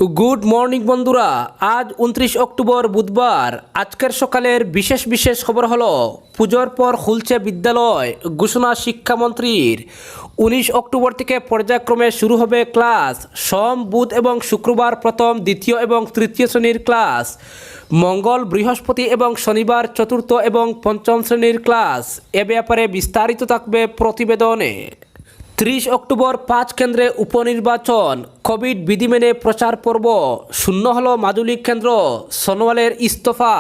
Good morning বন্ধুরা, আজ 29 October বুধবার। আজকের সকালের বিশেষ বিশেষ খবর হলো পুজোর পর খুলছে বিদ্যালয়, ঘোষণা শিক্ষামন্ত্রীর। 19 অক্টোবর থেকে পর্যায়ক্রমে শুরু হবে ক্লাস। সোম, বুধ এবং শুক্রবার প্রথম, দ্বিতীয় এবং তৃতীয় শ্রেণীর ক্লাস। মঙ্গল, বৃহস্পতি এবং শনিবার চতুর্থ এবং পঞ্চম শ্রেণীর ক্লাস। এ ব্যাপারে বিস্তারিত থাকবে প্রতিবেদনে। 30 অক্টোবর 5 কেন্দ্রে উপনির্বাচন, কোভিড বিধি মেনে প্রচার পর্ব। শূন্য হলো মাজুলি কেন্দ্র, সোনোয়ালের ইস্তফা।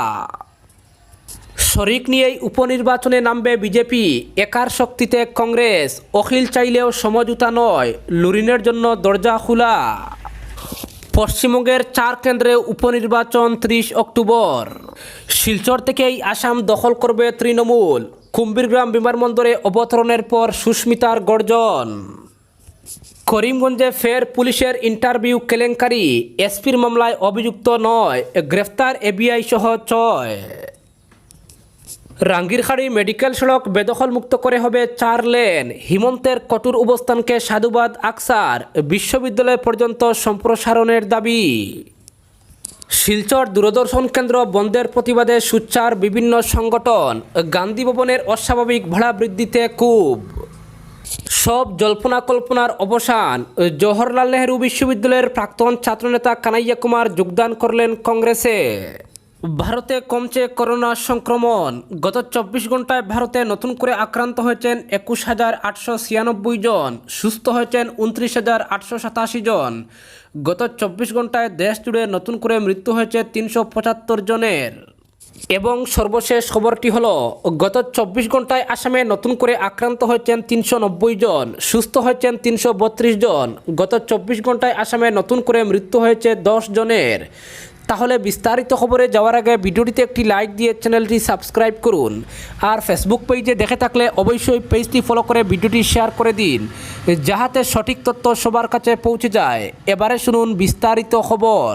শরিক নিয়েই উপনির্বাচনে নামবে বিজেপি, একার শক্তিতে কংগ্রেস। অখিল চাইলেও সমঝোতা নয়, লুরিনের জন্য দরজা খোলা। পশ্চিমবঙ্গের 4 কেন্দ্রে উপনির্বাচন 30 অক্টোবর। শিলচর থেকেই আসাম দখল করবে তৃণমূল। কুম্ভীরগ্রাম বিমানবন্দরে অবতরণের পর সুস্মিতার গর্জন। করিমগঞ্জে ফের পুলিশের ইন্টারভিউ কেলেঙ্কারি, এসপির মামলায় অভিযুক্ত নয়, গ্রেফতার এবিআই সহ 6। রাঙ্গিরখাড়ি মেডিকেল সড়ক বেদখল মুক্ত করে হবে 4 লেন। হিমন্তের কঠোর অবস্থানকে সাধুবাদ আকসার, বিশ্ববিদ্যালয় পর্যন্ত সম্প্রসারণের দাবি। শিলচর দূরদর্শন কেন্দ্র বন্ধের প্রতিবাদে সোচ্চার বিভিন্ন সংগঠন। গান্ধী ভবনের অস্বাভাবিক ভাড়া বৃদ্ধিতে ক্ষোভ। সব জল্পনা কল্পনার অবসান, জওহরলাল নেহরু বিশ্ববিদ্যালয়ের প্রাক্তন ছাত্রনেতা কানাইয়া কুমার যোগদান করলেন কংগ্রেসে। ভারতে কমছে করোনা সংক্রমণ, গত 24 ঘন্টায় ভারতে নতুন করে আক্রান্ত হয়েছেন 21,896 জন, সুস্থ হয়েছেন 29,887 জন। গত 24 ঘন্টায় দেশ জুড়ে নতুন করে মৃত্যু হয়েছে 375 জনের। এবং সর্বশেষ খবরটি হলো, গত 24 ঘন্টায় আসামে নতুন করে আক্রান্ত হয়েছেন 390 জন, সুস্থ হয়েছেন 332 জন। গত 24 ঘন্টায় আসামে নতুন করে মৃত্যু হয়েছে 10 জনের। তাহলে বিস্তারিত খবরে যাওয়ার আগে ভিডিওটিতে একটি লাইক দিয়ে চ্যানেলটি সাবস্ক্রাইব করুন। আর ফেসবুক পেজে দেখে থাকলে অবশ্যই পেজটি ফলো করে ভিডিওটি শেয়ার করে দিন, যাহাতে সঠিক তথ্য সবার কাছে পৌঁছে যায়। এবারে শুনুন বিস্তারিত খবর।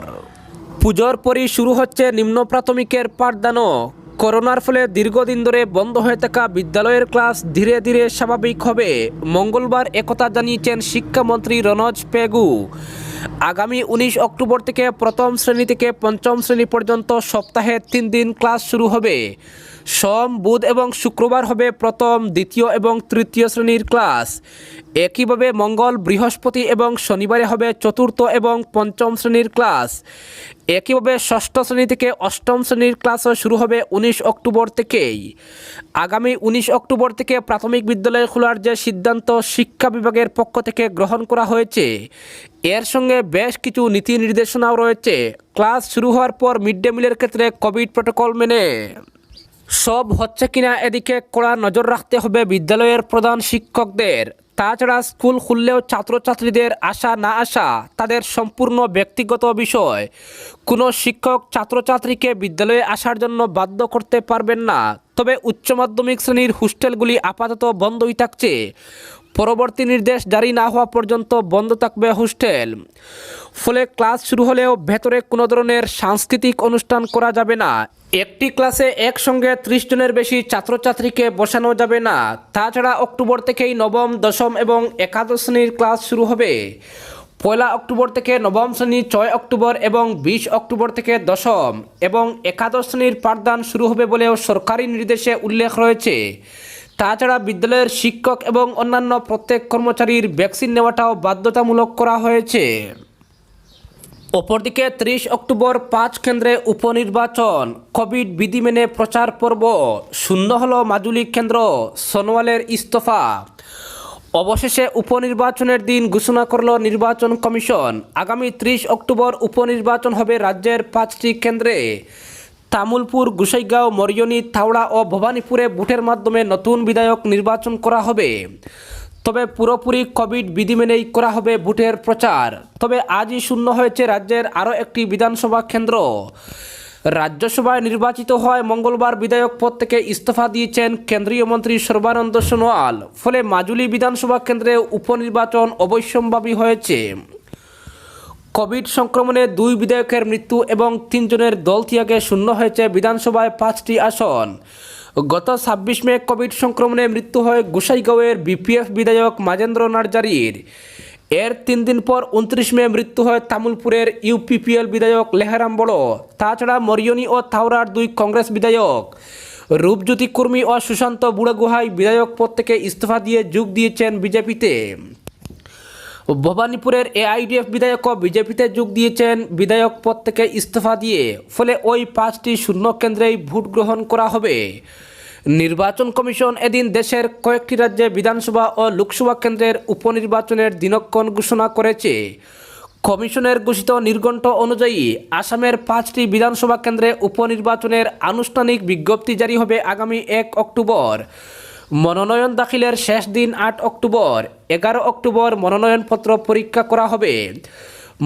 পুজোর পরই শুরু হচ্ছে নিম্ন প্রাথমিকের পাঠদানও। করোনার ফলে দীর্ঘদিন ধরে বন্ধ হয়ে থাকা বিদ্যালয়ের ক্লাস ধীরে ধীরে স্বাভাবিক হবে। মঙ্গলবার একথা জানিয়েছেন শিক্ষামন্ত্রী রনজ পেগু। আগামী 19 অক্টোবর থেকে প্রথম শ্রেণী থেকে পঞ্চম শ্রেণী পর্যন্ত সপ্তাহে 3 দিন ক্লাস শুরু হবে। সোম, বুধ এবং শুক্রবার হবে প্রথম, দ্বিতীয় এবং তৃতীয় শ্রেণীর ক্লাস। একইভাবে মঙ্গল, বৃহস্পতি এবং শনিবারে হবে চতুর্থ এবং পঞ্চম শ্রেণীর ক্লাস। একইভাবে ষষ্ঠ শ্রেণী থেকে অষ্টম শ্রেণীর ক্লাসও শুরু হবে 19 অক্টোবর থেকেই। আগামী 19 অক্টোবর থেকে প্রাথমিক বিদ্যালয় খোলার যে সিদ্ধান্ত শিক্ষা বিভাগের পক্ষ থেকে গ্রহণ করা হয়েছে, এর সঙ্গে বেশ কিছু নীতি নির্দেশনাও রয়েছে। ক্লাস শুরু হওয়ার পর মিড ডে মিলের ক্ষেত্রে কোভিড প্রটোকল মেনে সব হচ্ছে কিনা এদিকে কড়া নজর রাখতে হবে বিদ্যালয়ের প্রধান শিক্ষকদের। তাছাড়া স্কুল খুললেও ছাত্রছাত্রীদের আসা না আসা তাদের সম্পূর্ণ ব্যক্তিগত বিষয়। কোনো শিক্ষক ছাত্রছাত্রীকে বিদ্যালয়ে আসার জন্য বাধ্য করতে পারবেন না। তবে উচ্চ মাধ্যমিক শ্রেণীর হোস্টেলগুলি আপাতত বন্ধই থাকছে। পরবর্তী নির্দেশ জারি না হওয়া পর্যন্ত বন্ধ থাকবে হোস্টেল। ফলে ক্লাস শুরু হলেও ভেতরে কোনো ধরনের সাংস্কৃতিক অনুষ্ঠান করা যাবে না। একটি ক্লাসে একসঙ্গে 30 জনের বেশি ছাত্রছাত্রীকে বসানো যাবে না। তাছাড়া অক্টোবর থেকেই নবম, দশম এবং একাদশ শ্রেণীর ক্লাস শুরু হবে। 1 অক্টোবর থেকে নবম শ্রেণী, 6 অক্টোবর এবং 20 অক্টোবর থেকে দশম এবং একাদশ শ্রেণীর পাঠদান শুরু হবে বলেও সরকারি নির্দেশে উল্লেখ রয়েছে। তাছাড়া বিদ্যালয়ের শিক্ষক এবং অন্যান্য প্রত্যেক কর্মচারীর ভ্যাকসিন নেওয়াটাও বাধ্যতামূলক করা হয়েছে। অপরদিকে 30 অক্টোবর 5 কেন্দ্রে উপনির্বাচন, কোভিড বিধি মেনে প্রচার পর্ব। শূন্য হলো মাজুলি কেন্দ্র, সোনোয়ালের ইস্তফা। অবশেষে উপনির্বাচনের দিন ঘোষণা করল নির্বাচন কমিশন। আগামী 30 অক্টোবর উপনির্বাচন হবে রাজ্যের 5টি কেন্দ্রে। তামুলপুর, গোসাইগাঁও, মরিয়নি, থাওড়া ও ভবানীপুরে ভোটের মাধ্যমে নতুন বিধায়ক নির্বাচন করা হবে। তবে পুরোপুরি কোভিড বিধি মেনেই করা হবে ভোটের প্রচার। তবে আজই শূন্য হয়েছে রাজ্যের আরও একটি বিধানসভা কেন্দ্র। রাজ্যসভায় নির্বাচিত হয় মঙ্গলবার বিধায়ক পদ থেকে ইস্তফা দিয়েছেন কেন্দ্রীয় মন্ত্রী সর্বানন্দ সোনোয়াল। ফলে মাজুলি বিধানসভা কেন্দ্রে উপনির্বাচন অবশ্যম্ভাবী হয়েছে। কোভিড সংক্রমণে 2 বিধায়কের মৃত্যু এবং 3 জনের দল ত্যাগে শূন্য হয়েছে বিধানসভায় 5টি আসন। গত 26 মে কোভিড সংক্রমণে মৃত্যু হয় গোসাইগাঁওয়ের বিপিএফ বিধায়ক মাজেন্দ্র নার্জারির। এর 3 দিন পর 29 মে মৃত্যু হয় তামুলপুরের ইউপিপিএল বিধায়ক লেহারাম বড়। তাছাড়া মরিয়নি ও থাওরার 2 কংগ্রেস বিধায়ক রূপজ্যোতি কুর্মী ও সুশান্ত বুড়াগুহাই বিধায়ক পদ থেকে ইস্তফা দিয়ে যোগ দিয়েছেন বিজেপিতে। ভবানীপুরের এআইডিএফ বিধায়কও বিজেপিতে যোগ দিয়েছেন বিধায়ক পদ থেকে ইস্তফা দিয়ে। ফলে ওই 5টি শূন্য কেন্দ্রেই ভোট গ্রহণ করা হবে। নির্বাচন কমিশন এদিন দেশের কয়েকটি রাজ্যে বিধানসভা ও লোকসভা কেন্দ্রের উপনির্বাচনের দিনক্ষণ ঘোষণা করেছে। কমিশনের ঘোষিত নির্ঘণ্ট অনুযায়ী আসামের 5টি বিধানসভা কেন্দ্রে উপনির্বাচনের আনুষ্ঠানিক বিজ্ঞপ্তি জারি হবে আগামী 1 অক্টোবর। মনোনয়ন দাখিলের শেষ দিন 8 অক্টোবর। 11 অক্টোবর মনোনয়নপত্র পরীক্ষা করা হবে।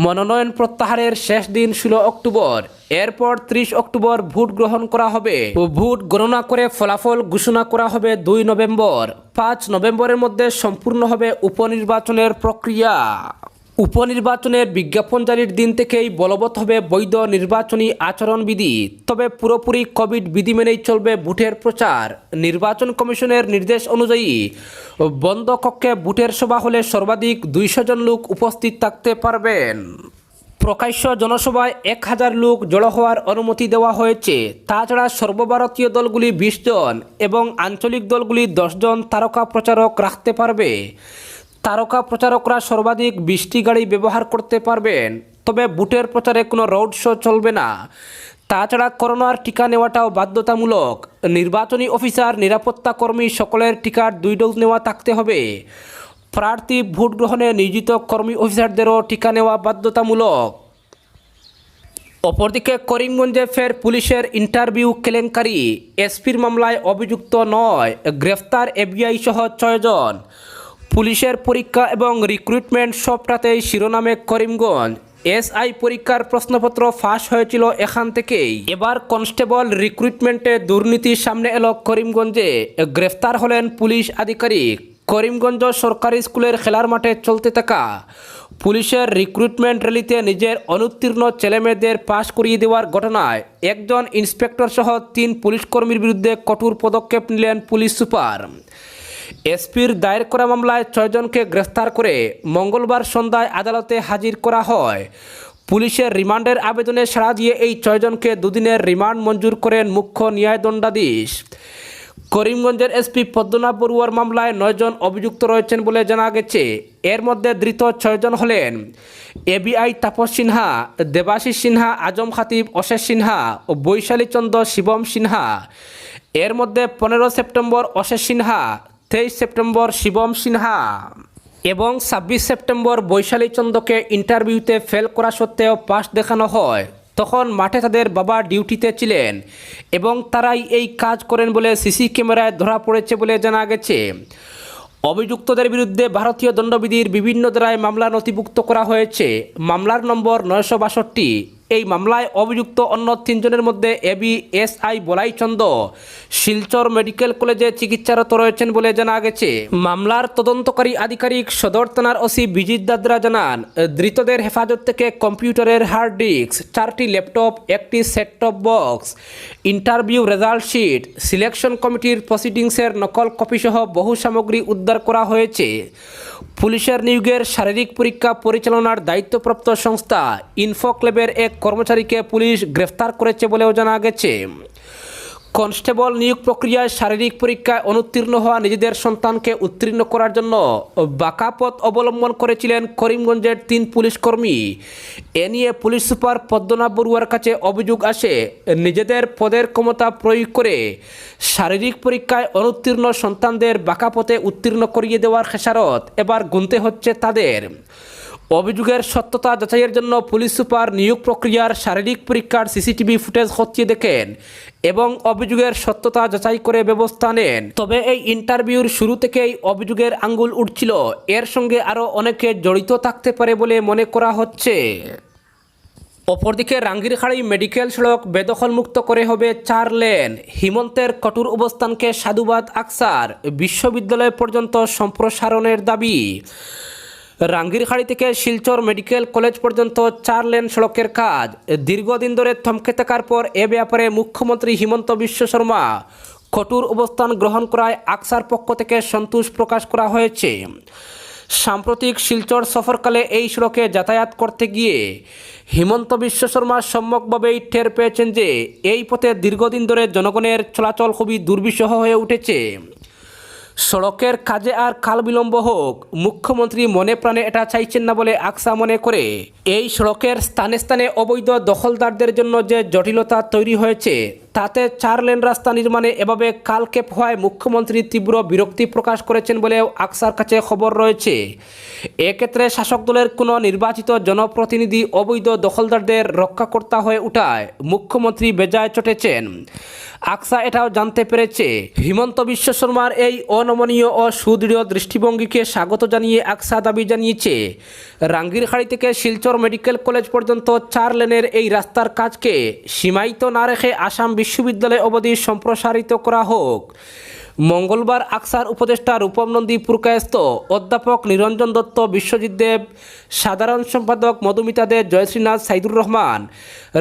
মনোনয়ন প্রত্যাহারের শেষ দিন 16 অক্টোবর। এরপর 30 অক্টোবর ভোট গ্রহণ করা হবে ও ভোট গণনা করে ফলাফল ঘোষণা করা হবে 2 নভেম্বর। 5 নভেম্বরের মধ্যে সম্পূর্ণ হবে উপনির্বাচনের প্রক্রিয়া। উপনির্বাচনের বিজ্ঞাপন জারির দিন থেকেই বলবৎ হবে বৈধ নির্বাচনী আচরণবিধি। তবে পুরোপুরি কোভিড বিধি মেনেই চলবে ভোটের প্রচার। নির্বাচন কমিশনের নির্দেশ অনুযায়ী বন্ধ কক্ষে ভোটের সভা হলে সর্বাধিক 200 জন লোক উপস্থিত থাকতে পারবেন। প্রকাশ্য জনসভায় 1000 লোক জড়ো হওয়ার অনুমতি দেওয়া হয়েছে। তাছাড়া সর্বভারতীয় দলগুলি 20 জন এবং আঞ্চলিক দলগুলি 10 জন তারকা প্রচারক রাখতে পারবে। তারকা প্রচারকরা সর্বাধিক 20টি গাড়ি ব্যবহার করতে পারবেন। তবে ভোটের প্রচারে কোনো রোড শো চলবে না। তাছাড়া করোনার টিকা নেওয়াটাও বাধ্যতামূলক। নির্বাচনী অফিসার, নিরাপত্তা কর্মী সকলের টিকার 2 ডোজ নেওয়া থাকতে হবে। প্রার্থী ভোট গ্রহণে নিয়োজিত কর্মী অফিসারদেরও টিকা নেওয়া বাধ্যতামূলক। অপরদিকে করিমগঞ্জে ফের পুলিশের ইন্টারভিউ কেলেঙ্কারি। এসপির মামলায় অভিযুক্ত নয়, গ্রেফতার এফবিআই সহ 6 জন। পুলিশের পরীক্ষা এবং রিক্রুটমেন্ট সবটাতেই শিরোনামে করিমগঞ্জ। এসআই পরীক্ষার প্রশ্নপত্র ফাঁস হয়েছিল এখান থেকেই। এবার কনস্টেবল রিক্রুটমেন্টে দুর্নীতি সামনে এলো করিমগঞ্জে। গ্রেফতার হলেন পুলিশ আধিকারিক। করিমগঞ্জ সরকারি স্কুলের খেলার মাঠে চলতে থাকা পুলিশের রিক্রুটমেন্ট র্যালিতে নিজের অনুত্তীর্ণ ছেলেমেয়েদের পাশ করিয়ে দেওয়ার ঘটনায় একজন ইন্সপেক্টর সহ 3 পুলিশ কর্মীর বিরুদ্ধে কঠোর পদক্ষেপ নিলেন পুলিশ সুপার। এসপির দায়ের করা মামলায় 6 জনকে গ্রেফতার করে মঙ্গলবার সন্ধ্যায় আদালতে হাজির করা হয়। পুলিশের রিমান্ডের আবেদনে সাড়া দিয়ে এই 6 জনকে 2 দিনের রিমান্ড মঞ্জুর করেন মুখ্য ন্যায়দণ্ডাধীশ। করিমগঞ্জের এসপি পদ্মনাভ বড়ুয়ার মামলায় 9 জন অভিযুক্ত রয়েছেন বলে জানা গেছে। এর মধ্যে ধৃত 6 জন হলেন এবিআই তাপস সিনহা, দেবাশিস সিনহা, আজম খাতিব, অশেষ সিনহা ও বৈশালী চন্দ্র শিবম সিনহা। এর মধ্যে 15 সেপ্টেম্বর অশেষ সিনহা, 23 সেপ্টেম্বর শিবম সিনহা এবং 26 সেপ্টেম্বর বৈশালী চন্দ্রকে ইন্টারভিউতে ফেল করা সত্ত্বেও পাস দেখানো হয়। তখন মাঠে তাদের বাবা ডিউটিতে ছিলেন এবং তারাই এই কাজ করেন বলে সিসি ক্যামেরায় ধরা পড়েছে বলে জানা গেছে। অভিযুক্তদের বিরুদ্ধে ভারতীয় দণ্ডবিধির বিভিন্ন ধারায় মামলা নথিভুক্ত করা হয়েছে। মামলার নম্বর 962। এই মামলায় অভিযুক্ত অন্য 3 জনের মধ্যে এবিএসআই বলাই চন্দ্র শিলচর মেডিকেল কলেজে চিকিৎসারত রয়েছেন বলে জানা গেছে। মামলার তদন্তকারী আধিকারিক সদর থানার ওসি বিজিত দাদরা জানান, ধৃতদের হেফাজত থেকে কম্পিউটারের হার্ড ডিস্ক, 4টি ল্যাপটপ, 1টি set top box, interview result sheet, selection কমিটির প্রসিডিংসের নকল কপিসহ বহু সামগ্রী উদ্ধার করা হয়েছে। পুলিশের নিয়োগের শারীরিক পরীক্ষা পরিচালনার দায়িত্বপ্রাপ্ত সংস্থা ইনফোক্লেবের এক কর্মচারীকে পুলিশ গ্রেফতার করেছে বলেও জানা গেছে। কনস্টেবল নিয়োগ প্রক্রিয়ায় শারীরিক পরীক্ষায় অনুত্তীর্ণ হওয়া নিজেদের সন্তানকে উত্তীর্ণ করার জন্য বাঁকা পথ অবলম্বন করেছিলেন করিমগঞ্জের 3 পুলিশ কর্মী। এ নিয়ে পুলিশ সুপার পদ্মনাভ বড়ুয়ার কাছে অভিযোগ আসে, নিজেদের পদের ক্ষমতা প্রয়োগ করে শারীরিক পরীক্ষায় অনুত্তীর্ণ সন্তানদের বাঁকা পথে উত্তীর্ণ করিয়ে দেওয়ার খেসারত এবার গুনতে হচ্ছে তাদের। অভিযোগের সত্যতা যাচাইয়ের জন্য পুলিশ সুপার নিয়োগ প্রক্রিয়ার শারীরিক পরীক্ষার সিসিটিভি ফুটেজ খতিয়ে দেখেন এবং অভিযোগের সত্যতা যাচাই করে ব্যবস্থা নেন। তবে এই ইন্টারভিউর শুরু থেকেই অভিযোগের আঙ্গুল উঠছিল। এর সঙ্গে আরও অনেকে জড়িত থাকতে পারে বলে মনে করা হচ্ছে। অপরদিকে রাঙ্গিরখাড়ি মেডিকেল সড়ক বেদখলমুক্ত করে হবে 4 লেন। হিমন্তের কঠোর অবস্থানকে সাধুবাদ আকসার, বিশ্ববিদ্যালয় পর্যন্ত সম্প্রসারণের দাবি। রাঙ্গিরখাড়ি থেকে শিলচর মেডিকেল কলেজ পর্যন্ত 4 লেন সড়কের কাজ দীর্ঘদিন ধরে থমকে থাকার পর এ ব্যাপারে মুখ্যমন্ত্রী হিমন্ত বিশ্ব শর্মা কঠোর অবস্থান গ্রহণ করায় আকসার পক্ষ থেকে সন্তোষ প্রকাশ করা হয়েছে। সাম্প্রতিক শিলচর সফরকালে এই সড়কে যাতায়াত করতে গিয়ে হিমন্ত বিশ্ব শর্মা সম্যকভাবেই টের পেয়েছেন যে এই পথে দীর্ঘদিন ধরে জনগণের চলাচল খুবই দুর্বিষহ হয়ে উঠেছে। সড়কের কাজে আর কাল বিলম্ব হোক, মুখ্যমন্ত্রী মনে প্রাণে এটা চাইছেন না বলে আকসা মনে করে এই সড়কের স্থানে স্থানে অবৈধ দখলদারদের জন্য যে জটিলতা তৈরি হয়েছে তাতে 4 লেন রাস্তা নির্মাণে এভাবে কালক্ষেপ হওয়ায় মুখ্যমন্ত্রী তীব্র বিরক্তি প্রকাশ করেছেন বলেও আকসার কাছে খবর রয়েছে। এক্ষেত্রে শাসক দলের কোনো নির্বাচিত জনপ্রতিনিধি অবৈধ দখলদারদের রক্ষাকর্তা হয়ে ওঠায় মুখ্যমন্ত্রী বেজায় চটেছেন। আকসা এটাও জানতে পেরেছে। হিমন্ত বিশ্ব শর্মার এই অনমনীয় ও সুদৃঢ় দৃষ্টিভঙ্গিকে স্বাগত জানিয়ে আকসা দাবি জানিয়েছে রাঙ্গিরখাড়ি থেকে শিলচর মেডিকেল কলেজ পর্যন্ত 4 লেনের এই রাস্তার কাজকে সীমায়িত না রেখে আসাম বিশ্ববিদ্যালয় অবধি সম্প্রসারিত করা হোক। মঙ্গলবার আকসার উপদেষ্টা রূপম নন্দী পুরকায়স্থ অধ্যাপক নিরঞ্জন দত্ত, বিশ্বজিৎ দেব, সাধারণ সম্পাদক মধুমিতা দে, জয়শ্রীনাথ, সাইদুর রহমান,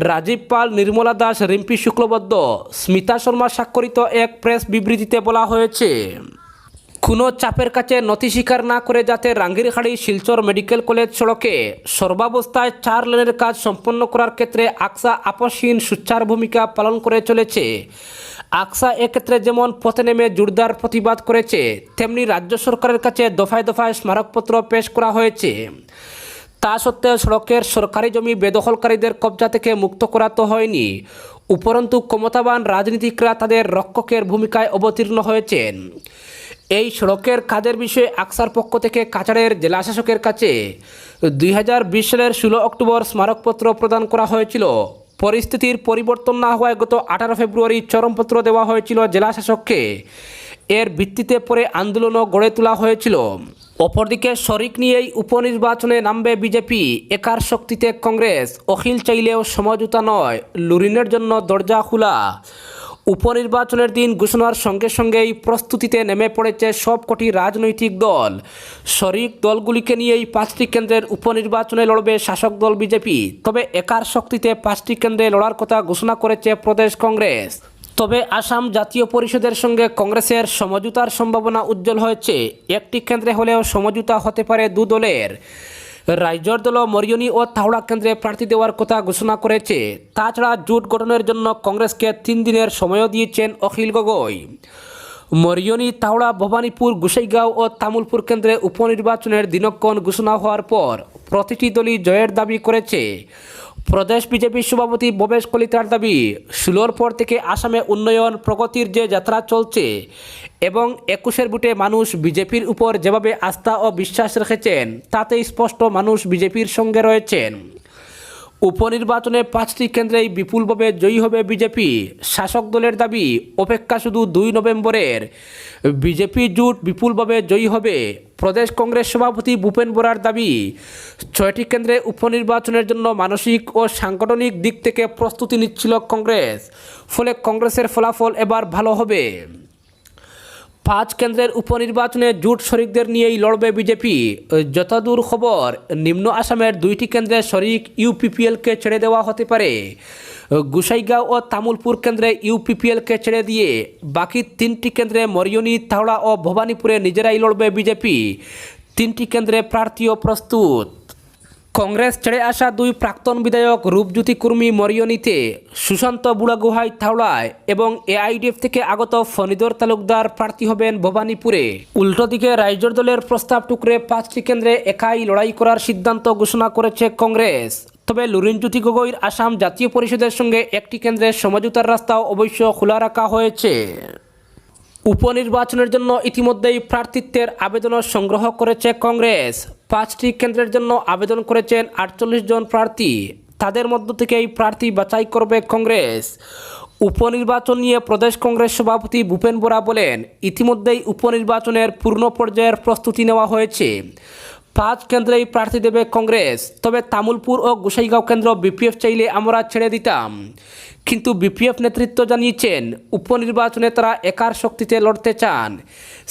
রাজীব পাল, নির্মলা দাস, রিম্পি শুক্লবদ্ধ, স্মিতা শর্মা স্বাক্ষরিত এক প্রেস বিবৃতিতে বলা হয়েছে, কোনো চাপের কাছে নথি স্বীকার না করে যাতে রাঙ্গিরখাড়ি শিলচর মেডিকেল কলেজ সড়কে সর্বাবস্থায় 4 লেনের কাজ সম্পন্ন করার ক্ষেত্রে আকসা আপসহীন সোচ্চার ভূমিকা পালন করে চলেছে। আকসা এক্ষেত্রে যেমন পথে নেমে জোরদার প্রতিবাদ করেছে, তেমনি রাজ্য সরকারের কাছে দফায় দফায় স্মারকপত্র পেশ করা হয়েছে। তা সত্ত্বেও সড়কের সরকারি জমি বেদখলকারীদের কবজা থেকে মুক্ত করা তো হয়নি, উপরন্তু ক্ষমতাবান রাজনীতিকরা তাদের রক্ষকের ভূমিকায় অবতীর্ণ হয়েছেন। এই সড়কের কাজের বিষয়ে আকসার পক্ষ থেকে কাছাড়ের জেলাশাসকের কাছে 2020 সালের 16 অক্টোবর স্মারকপত্র প্রদান করা হয়েছিল। পরিস্থিতির পরিবর্তন না হওয়ায় গত 18 ফেব্রুয়ারি চরমপত্র দেওয়া হয়েছিল জেলাশাসককে। এর ভিত্তিতে পরে আন্দোলনও গড়ে তোলা হয়েছিল। অপরদিকে শরিক নিয়েই উপনির্বাচনে নামবে বিজেপি, একার শক্তিতে কংগ্রেস, অখিল চাইলেও সমঝোতা নয়, লুরিনের জন্য দরজা খোলা। উপনির্বাচনের দিন ঘোষণার সঙ্গে সঙ্গেই প্রস্তুতিতে নেমে পড়েছে সবকটি রাজনৈতিক দল। শরিক দলগুলিকে নিয়েই 5টি কেন্দ্রের উপনির্বাচনে লড়বে শাসক দল বিজেপি। তবে একার শক্তিতে 5টি কেন্দ্রে লড়ার কথা ঘোষণা করেছে প্রদেশ কংগ্রেস। তবে আসাম জাতীয় পরিষদের সঙ্গে কংগ্রেসের সমঝোতার সম্ভাবনা উজ্জ্বল হয়েছে। একটি কেন্দ্রে হলেও সমঝোতা হতে পারে দু দলের। রাইজর দল মরিয়নি ও থাওড়া কেন্দ্রে প্রার্থী দেওয়ার কথা ঘোষণা করেছে। তাছাড়া জোট গঠনের জন্য কংগ্রেসকে 3 দিনের সময়ও দিয়েছেন অখিল গগৈ। মরিয়নি, থাওড়া, ভবানীপুর, গোসাইগাঁও ও তামুলপুর কেন্দ্রে উপনির্বাচনের দিনক্ষণ ঘোষণা হওয়ার পর প্রতিটি দলই জয়ের দাবি করেছে। প্রদেশ বিজেপি সভাপতি ভবেশ কলিতার দাবি, 16-র পর থেকে আসামে উন্নয়ন প্রগতির যে যাত্রা চলছে এবং 21-এর ভোটে মানুষ বিজেপির উপর যেভাবে আস্থা ও বিশ্বাস রেখেছেন তাতেই স্পষ্ট মানুষ বিজেপির সঙ্গে রয়েছেন। উপনির্বাচনে 5টি কেন্দ্রেই বিপুলভাবে জয়ী হবে বিজেপি। শাসক দলের দাবি, অপেক্ষা শুধু 2 নভেম্বরের। বিজেপি জোট বিপুলভাবে জয়ী হবে। প্রদেশ কংগ্রেস সভাপতি ভূপেন বোরার দাবি, 6টি কেন্দ্রে উপনির্বাচনের জন্য মানসিক ও সাংগঠনিক দিক থেকে প্রস্তুতি নিচ্ছিল কংগ্রেস, ফলে কংগ্রেসের ফলাফল এবার ভালো হবে। 5 কেন্দ্রের উপনির্বাচনে জোট শরিকদের নিয়েই লড়বে বিজেপি। যতদূর খবর, নিম্ন আসামের 2টি কেন্দ্রে শরিক ইউপিপিএলকে ছেড়ে দেওয়া হতে পারে। গোসাইগাঁও ও তামুলপুর কেন্দ্রে ইউপিপিএলকে ছেড়ে দিয়ে বাকি 3টি কেন্দ্রে মরিয়নি, থাওড়া ও ভবানীপুরে নিজেরাই লড়বে বিজেপি। 3টি কেন্দ্রে প্রার্থীও প্রস্তুত। কংগ্রেস ছেড়ে আসা 2 প্রাক্তন বিধায়ক রূপজ্যোতি কুর্মী মরিয়নিতে, সুশান্ত বুড়াগুহাই থাওড়ায় এবং এআইডিএফ থেকে আগত ফণীধর তালুকদার প্রার্থী হবেন ভবানীপুরে। উল্টো দিকে রাইজর দলের প্রস্তাব টুকরে 5টি কেন্দ্রে একাই লড়াই করার সিদ্ধান্ত ঘোষণা করেছে কংগ্রেস। তবে লুরিনজ্যোতি গগৈর আসাম জাতীয় পরিষদের সঙ্গে একটি কেন্দ্রে সমঝোতার রাস্তাও অবশ্য খোলা রাখা হয়েছে। উপনির্বাচনের জন্য ইতিমধ্যেই প্রার্থিত্বের আবেদনও সংগ্রহ করেছে কংগ্রেস। 5টি কেন্দ্রের জন্য আবেদন করেছেন 48 জন প্রার্থী। তাদের মধ্য থেকেই প্রার্থী বাছাই করবে কংগ্রেস। উপনির্বাচন নিয়ে প্রদেশ কংগ্রেস সভাপতি ভূপেন বোরা বলেন, ইতিমধ্যেই উপনির্বাচনের পূর্ণ পর্যায়ের প্রস্তুতি নেওয়া হয়েছে। 5 কেন্দ্রেই প্রার্থী দেবে কংগ্রেস। তবে তামুলপুর ও গোসাইগাঁও কেন্দ্র বিপিএফ চাইলে আমরা ছেড়ে দিতাম, কিন্তু বিপিএফ নেতৃত্ব জানিয়েছেন উপনির্বাচনে তারা একার শক্তিতে লড়তে চান।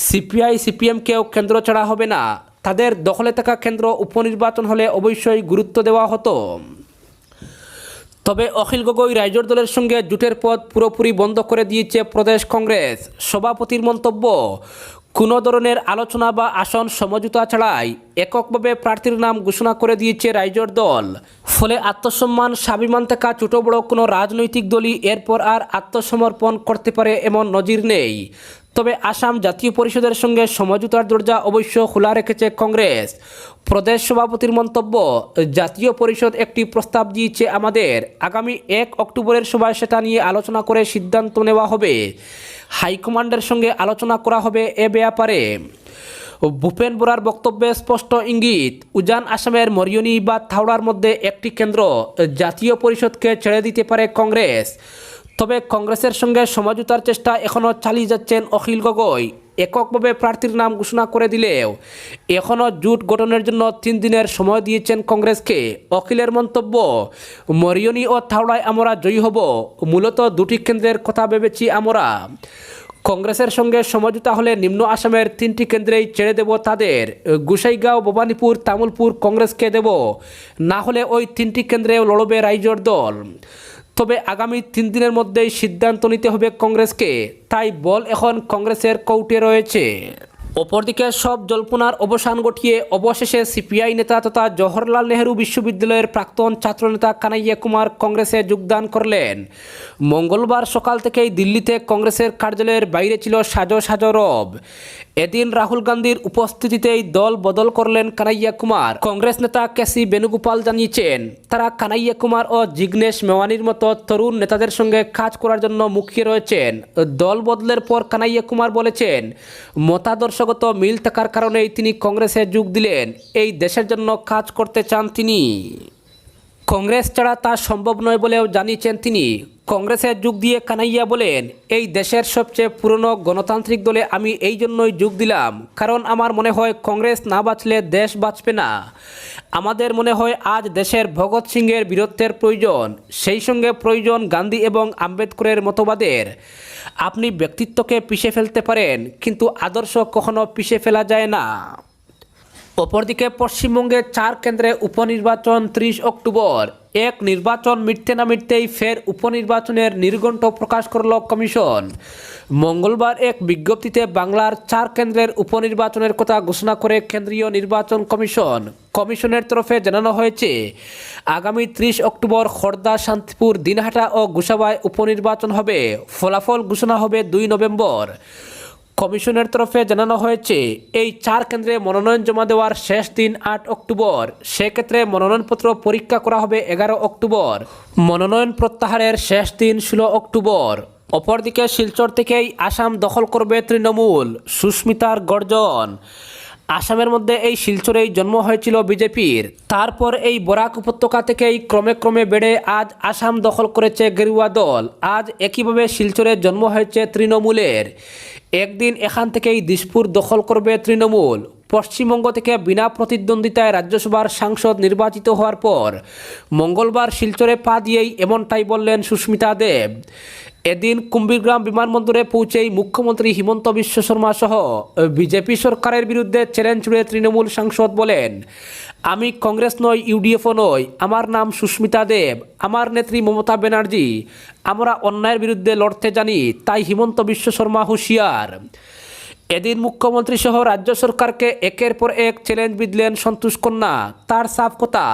সিপিআই সিপিএমকেও কেন্দ্র ছাড়া হবে না। তাদের দখলে থাকা কেন্দ্র উপনির্বাচন হলে অবশ্যই গুরুত্ব দেওয়া হতো। তবে অখিল গগৈ রাইজর দলের সঙ্গে জোটের পথ পুরোপুরি বন্ধ করে দিয়েছে প্রদেশ কংগ্রেস। সভাপতির মন্তব্য, কোনো ধরনের আলোচনা বা আসন সমঝোতা ছাড়াই এককভাবে প্রার্থীর নাম ঘোষণা করে দিয়েছে রাইজোর দল। ফলে আত্মসম্মান স্বাভিমান থাকা ছোট বড় কোনো রাজনৈতিক দলই এরপর আর আত্মসমর্পণ করতে পারে এমন নজির নেই। তবে আসাম জাতীয় পরিষদের সঙ্গে সমঝোতার দরজা অবশ্য খোলা রেখেছে কংগ্রেস। প্রদেশ সভাপতির মন্তব্য, জাতীয় পরিষদ একটি প্রস্তাব দিয়েছে আমাদের, আগামী 1 অক্টোবরের সভায় সেটা নিয়ে আলোচনা করে সিদ্ধান্ত নেওয়া হবে। হাইকমান্ডের সঙ্গে আলোচনা করা হবে এ ব্যাপারে। ভূপেন বোরার বক্তব্যে স্পষ্ট ইঙ্গিত, উজান আসামের মরিয়নি বা থাওড়ার মধ্যে একটি কেন্দ্র জাতীয় পরিষদকে ছেড়ে দিতে পারে কংগ্রেস। তবে কংগ্রেসের সঙ্গে সমঝোতার চেষ্টা এখনও চালিয়ে যাচ্ছেন অখিল গগৈ। এককভাবে প্রার্থীর নাম ঘোষণা করে দিলেও এখনও জোট গঠনের জন্য 3 দিনের সময় দিয়েছেন কংগ্রেসকে। অখিলের মন্তব্য, মরিয়নি ও থাওড়ায় আমরা জয়ী হব, মূলত দুটি কেন্দ্রের কথা ভেবেছি আমরা। কংগ্রেসের সঙ্গে সমঝোতা হলে নিম্ন আসামের 3টি কেন্দ্রেই ছেড়ে দেব তাদের, গোসাইগাঁও, ভবানীপুর, তামুলপুর কংগ্রেসকে দেব, না হলে ওই 3টি কেন্দ্রেও লড়বে রাইজোর দল। তবে আগামী 3 দিনের মধ্যেই সিদ্ধান্ত নিতে হবে কংগ্রেসকে, তাই বল এখন কংগ্রেসের কৌটে রয়েছে। অপরদিকে সব জল্পনার অবসান ঘটিয়ে অবশেষে সিপিআই নেতা তথা জওহরলাল নেহরু বিশ্ববিদ্যালয়ের প্রাক্তন ছাত্রনেতা কানাইয়া কুমার কংগ্রেসে যোগদান করলেন। মঙ্গলবার সকাল থেকেই দিল্লিতে কংগ্রেসের কার্যালয়ের বাইরে ছিল সাজো সাজো রব। এদিন রাহুল গান্ধীর উপস্থিতিতেই দল বদল করলেন কানাইয়া কুমার। কংগ্রেস নেতা কেসি বেণুগোপাল জানিয়েছেন, তারা কানাইয়া কুমার ও জিগ্নেশ মেওয়ানির মতো তরুণ নেতাদের সঙ্গে কাজ করার জন্য মুখিয়ে রয়েছেন। দল বদলের পর কানাইয়া কুমার বলেছেন, মতাদর্শগত মিল থাকার কারণেই তিনি কংগ্রেসে যোগ দিলেন, এই দেশের জন্য কাজ করতে চান তিনি। কংগ্রেস ছাড়া তা সম্ভব নয় বলেও জানিয়েছেন তিনি। কংগ্রেসে যোগ দিয়ে কানাইয়া বলেন, এই দেশের সবচেয়ে পুরনো গণতান্ত্রিক দলে আমি এই জন্যই যোগ দিলাম, কারণ আমার মনে হয় কংগ্রেস না বাঁচলে দেশ বাঁচবে না। আমাদের মনে হয় আজ দেশের ভগৎ সিংয়ের বীরত্বের প্রয়োজন, সেই সঙ্গে প্রয়োজন গান্ধী এবং আম্বেদকরের মতবাদের। আপনি ব্যক্তিত্বকে পিষে ফেলতে পারেন, কিন্তু আদর্শ কখনো পিষে ফেলা যায় না। অপরদিকে পশ্চিমবঙ্গে 4 কেন্দ্রে উপনির্বাচন 30 অক্টোবর। এক নির্বাচন মিটতে না মিটতেই ফের উপনির্বাচনের নির্ঘণ্ট প্রকাশ করল কমিশন। মঙ্গলবার এক বিজ্ঞপ্তিতে বাংলার 4 কেন্দ্রের উপনির্বাচনের কথা ঘোষণা করে কেন্দ্রীয় নির্বাচন কমিশন। কমিশনের তরফে জানানো হয়েছে, আগামী 30 অক্টোবর খড়দা, শান্তিপুর, দিনহাটা ও গোসাবায় উপনির্বাচন হবে। ফলাফল ঘোষণা হবে 2 নভেম্বর। কমিশনের তরফে জানানো হয়েছে, এই 4 কেন্দ্রে মনোনয়ন জমা দেওয়ার শেষ দিন 8 অক্টোবর। সেক্ষেত্রে মনোনয়নপত্র পরীক্ষা করা হবে 11 অক্টোবর। মনোনয়ন প্রত্যাহারের শেষ দিন 16 অক্টোবর। অপরদিকে শিলচর থেকেই আসাম দখল করবে তৃণমূল, সুস্মিতার গর্জন। আসামের মধ্যে এই শিলচরেই জন্ম হয়েছিল বিজেপির, তারপর এই বরাক উপত্যকা থেকেই ক্রমে ক্রমে বেড়ে আজ আসাম দখল করেছে গেরুয়া দল। আজ একইভাবে শিলচরে জন্ম হয়েছে তৃণমূলের। একদিন এখান থেকেই দিশপুর দখল করবে তৃণমূল। পশ্চিমবঙ্গ থেকে বিনা প্রতিদ্বন্দ্বিতায় রাজ্যসভার সাংসদ নির্বাচিত হওয়ার পর মঙ্গলবার শিলচরে পা দিয়েই এমনটাই বললেন সুস্মিতা দেব। এদিন কুম্ভীরগ্রাম বিমানবন্দরে পৌঁছেই মুখ্যমন্ত্রী হিমন্ত বিশ্ব শর্মা সহ বিজেপি সরকারের বিরুদ্ধে চ্যালেঞ্জ ছুড়ে তৃণমূল সাংসদ বলেন, আমি কংগ্রেস নই, ইউডিএফও নই, আমার নাম সুস্মিতা দেব, আমার নেত্রী মমতা ব্যানার্জি, আমরা অন্যায়ের বিরুদ্ধে লড়তে জানি, তাই হিমন্ত বিশ্ব শর্মা হুঁশিয়ার। এদিন মুখ্যমন্ত্রী সহ রাজ্য সরকারকে একের পর এক চ্যালেঞ্জ বিঁধলেন সন্তোষ কন্যা। তার সাফ কথা,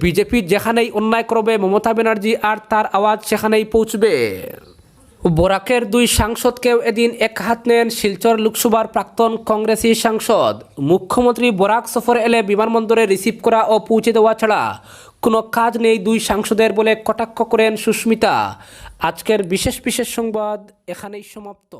বিজেপি যেখানেই অন্যায় করবে মমতা ব্যানার্জি আর তার আওয়াজ সেখানেই পৌঁছবে। বরাকের 2 সাংসদকেও এদিন এক হাত নেন শিলচর লোকসভার প্রাক্তন কংগ্রেসি সাংসদ। মুখ্যমন্ত্রী বরাক সফরে এলে বিমানবন্দরে রিসিভ করা ও পৌঁছে দেওয়া ছাড়া কোনো কাজ নেই 2 সাংসদের বলে কটাক্ষ করেন সুস্মিতা। আজকের বিশেষ সংবাদ এখানেই সমাপ্ত।